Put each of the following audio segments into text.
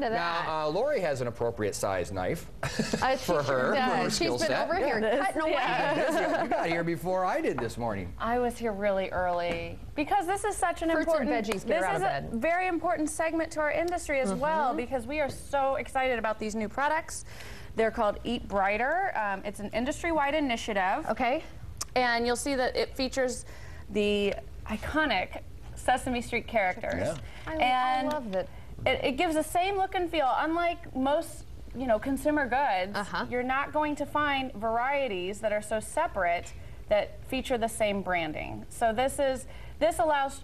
to that. Now, Lori has an appropriate size knife for She her She's skill been set. over here cutting away. You got here before I did this morning. I was here really early because this is such an Fruits important. and veggies get her out of bed. This is a very important segment to our industry as well because we are so excited about these new products. They're called Eat Brighter. It's an industry-wide initiative. Okay. And you'll see that it features the iconic Sesame Street characters. I love that. It gives the same look and feel. Unlike most, consumer goods, you're not going to find varieties that are so separate that feature the same branding. So this allows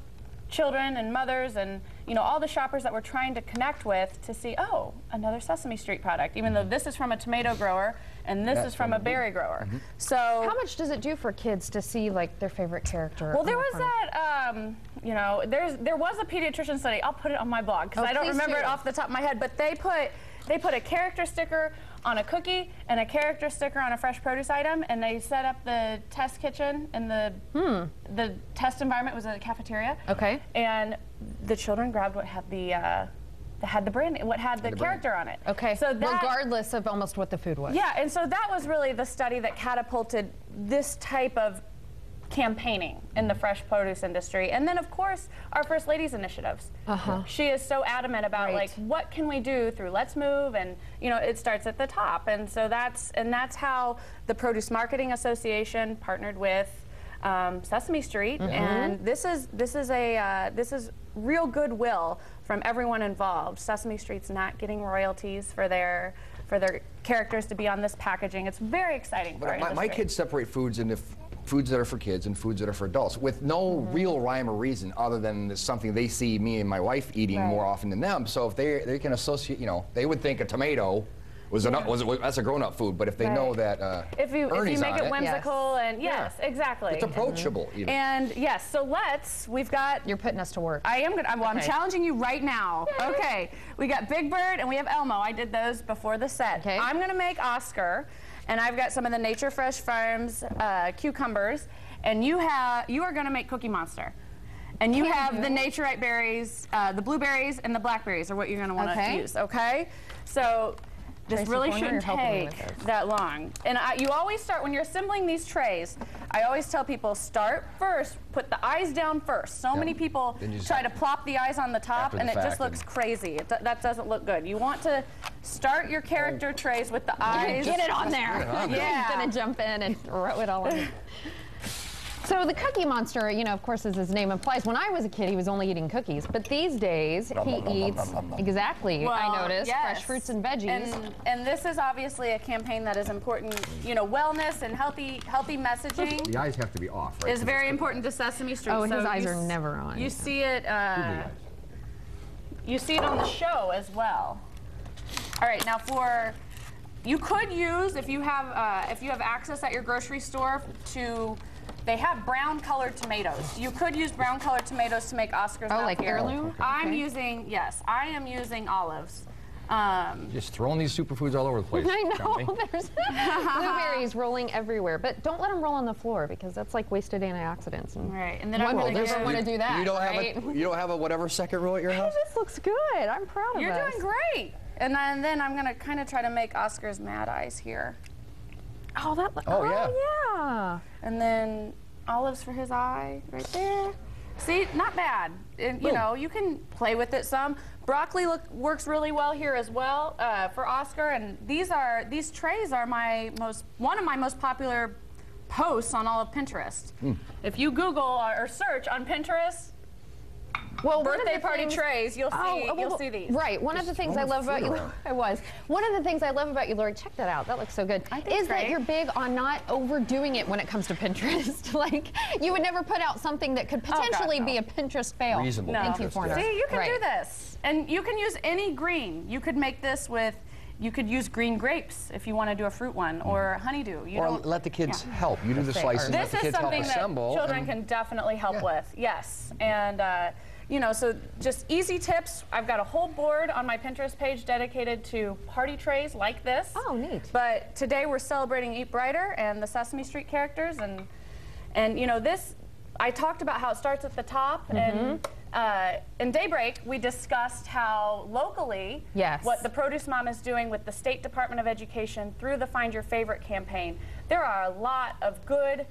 children and mothers and all the shoppers that we're trying to connect with to see, oh, another Sesame Street product, even though this is from a tomato grower and this is from a berry grower. So how much does it do for kids to see like their favorite character? Well, there was that, there was a pediatrician study. I'll put it on my blog because I don't remember it off the top of my head, but they put a character sticker on a cookie and a character sticker on a fresh produce item, and they set up the test kitchen and the test environment was a cafeteria. Okay. And the children grabbed what had the brand, what had the character on it. Okay. So that, regardless of almost what the food was. Yeah, and so that was really the study that catapulted this type of campaigning in the fresh produce industry. And then, of course, our First Lady's initiatives. She is so adamant about like, what can we do through Let's Move, and it starts at the top. And so that's how the Produce Marketing Association partnered with Sesame Street, and this is real goodwill from everyone involved. Sesame Street's not getting royalties for their characters to be on this packaging. It's very exciting for our industry. My kids separate foods into foods that are for kids and foods that are for adults with no real rhyme or reason other than something they see me and my wife eating more often than them. So if they can associate, they would think a tomato that's a grown-up food, but if they know that if you make it whimsical and exactly, it's approachable. Even. And yes, so we've got. You're putting us to work. I am good. I'm challenging you right now. Okay, we got Big Bird and we have Elmo. I did those before the set. Okay. I'm gonna make Oscar, and I've got some of the Nature Fresh Farms cucumbers, and you are gonna make Cookie Monster. And you have the Naturite berries, the blueberries and the blackberries are what you're gonna want to use. Okay, so. This really shouldn't take that long. And you always start, when you're assembling these trays, I always tell people, start first, put the eyes down first. So many people try to plop the eyes on the top, and it just looks crazy. That doesn't look good. You want to start your character trays with the eyes. Get it on there. Yeah. He's gonna jump in and throw it all in. So the Cookie Monster, of course, as his name implies, when I was a kid, he was only eating cookies. But these days, he eats, I noticed, fresh fruits and veggies. And this is obviously a campaign that is important, wellness and healthy messaging. The eyes have to be off, right? Is very important to Sesame Street. Oh, his eyes are never on. You see it, on the show as well. All right, now you could use, if you have access at your grocery store they have brown-colored tomatoes. You could use brown-colored tomatoes to make Oscars. Oh, like heirloom? I am using olives. Just throwing these superfoods all over the place. I know. There's blueberries rolling everywhere, but don't let them roll on the floor because that's like wasted antioxidants. And and then one would never want to do that. You don't have a whatever second row at your house? This looks good. I'm proud of us. You're doing great. And then I'm gonna kind of try to make Oscar's mad eyes here. Oh, yeah. And then olives for his eye right there. See, not bad. And, you can play with it some. Broccoli works really well here as well for Oscar. And these trays are one of my most popular posts on all of Pinterest. If you Google or search on Pinterest, birthday party trays, you'll see these. Right. One of the things I love about you, one of the things I love about you, Lori, check that out. That looks so good. Is that you're big on not overdoing it when it comes to Pinterest. Like, you would never put out something that could potentially be a Pinterest fail. Reasonable. Thank you for that. See, you can do this. And you can use any green. You could make this with, you could use green grapes if you want to do a fruit one, or honeydew. Or let the kids help. You do the slicing, let the kids help assemble. This is something that children can definitely help with. Yes. And so just easy tips. I've got a whole board on my Pinterest page dedicated to party trays like this. Oh, neat. But today we're celebrating Eat Brighter and the Sesame Street characters. And this, I talked about how it starts at the top. And in Daybreak, we discussed how locally what the Produce Mom is doing with the State Department of Education through the Find Your Favorite campaign. There are a lot of good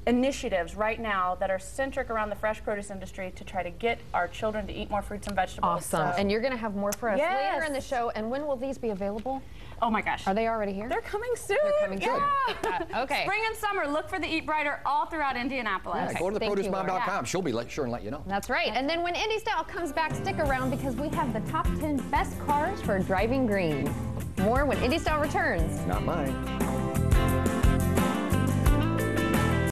initiatives right now that are centric around the fresh produce industry to try to get our children to eat more fruits and vegetables. Awesome. And you're going to have more for us later in the show. And when will these be available? Oh my gosh. Are they already here? They're coming soon. They're coming soon. Okay. Spring and summer, look for the Eat Brighter all throughout Indianapolis. Yeah, go to theproducemom.com. She'll be sure and let you know. That's right. And then when Indy Style comes back, stick around because we have the top 10 best cars for driving green. More when Indy Style returns. Not mine.